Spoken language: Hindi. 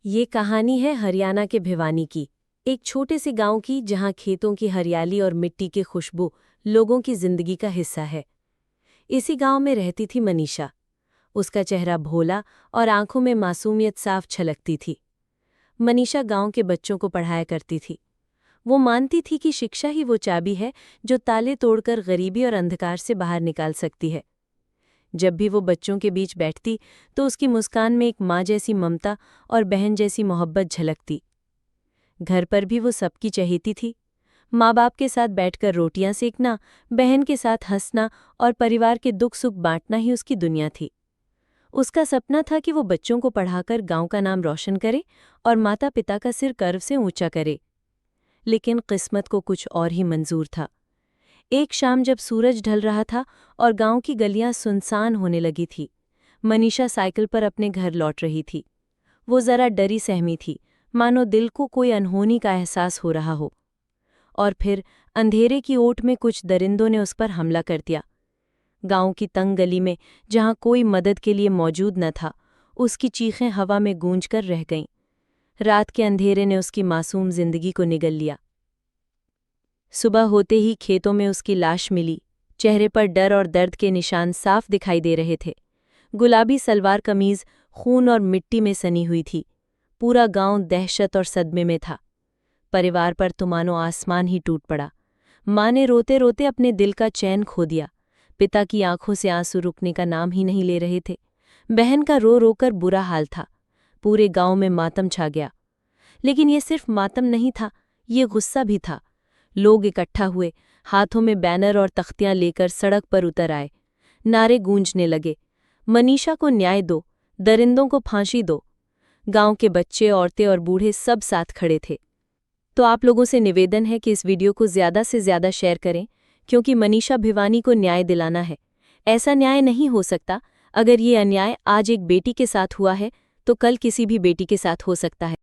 ये कहानी है हरियाणा के भिवानी की। एक छोटे से गांव की जहां खेतों की हरियाली और मिट्टी की खुशबू लोगों की जिंदगी का हिस्सा है। इसी गांव में रहती थी मनीषा। उसका चेहरा भोला और आंखों में मासूमियत साफ छलकती थी। मनीषा गांव के बच्चों को पढ़ाया करती थी। वो मानती थी कि शिक्षा ही वो चाबी है जो ताले तोड़कर गरीबी और अंधकार से बाहर निकाल सकती है। जब भी वो बच्चों के बीच बैठती तो उसकी मुस्कान में एक माँ जैसी ममता और बहन जैसी मोहब्बत झलकती। घर पर भी वो सबकी चहेती थी। माँ बाप के साथ बैठकर रोटियां सेकना, बहन के साथ हंसना और परिवार के दुख सुख बांटना ही उसकी दुनिया थी। उसका सपना था कि वो बच्चों को पढ़ाकर गांव का नाम रोशन करे और माता पिता का सिर गर्व से ऊंचा करे। लेकिन किस्मत को कुछ और ही मंजूर था। एक शाम जब सूरज ढल रहा था और गांव की गलियां सुनसान होने लगी थी, मनीषा साइकिल पर अपने घर लौट रही थी। वो जरा डरी सहमी थी, मानो दिल को कोई अनहोनी का एहसास हो रहा हो। और फिर अंधेरे की ओट में कुछ दरिंदों ने उस पर हमला कर दिया। गांव की तंग गली में, जहां कोई मदद के लिए मौजूद न था, उसकी चीखें हवा में गूंजकर रह गईं। रात के अंधेरे ने उसकी मासूम जिंदगी को निगल लिया। सुबह होते ही खेतों में उसकी लाश मिली। चेहरे पर डर और दर्द के निशान साफ दिखाई दे रहे थे। गुलाबी सलवार कमीज खून और मिट्टी में सनी हुई थी। पूरा गांव दहशत और सदमे में था। परिवार पर तो मानो आसमान ही टूट पड़ा। माँ ने रोते रोते अपने दिल का चैन खो दिया। पिता की आंखों से आंसू रुकने का नाम ही नहीं ले रहे थे। बहन का रो रोकर बुरा हाल था। पूरे गांव में मातम छा गया। लेकिन ये सिर्फ मातम नहीं था, ये गुस्सा भी था। लोग इकट्ठा हुए, हाथों में बैनर और तख्तियां लेकर सड़क पर उतर आए। नारे गूंजने लगे, मनीषा को न्याय दो, दरिंदों को फांसी दो। गांव के बच्चे, औरतें और बूढ़े सब साथ खड़े थे। तो आप लोगों से निवेदन है कि इस वीडियो को ज़्यादा से ज़्यादा शेयर करें, क्योंकि मनीषा भिवानी को न्याय दिलाना है। ऐसा न्याय नहीं हो सकता। अगर ये अन्याय आज एक बेटी के साथ हुआ है तो कल किसी भी बेटी के साथ हो सकता है।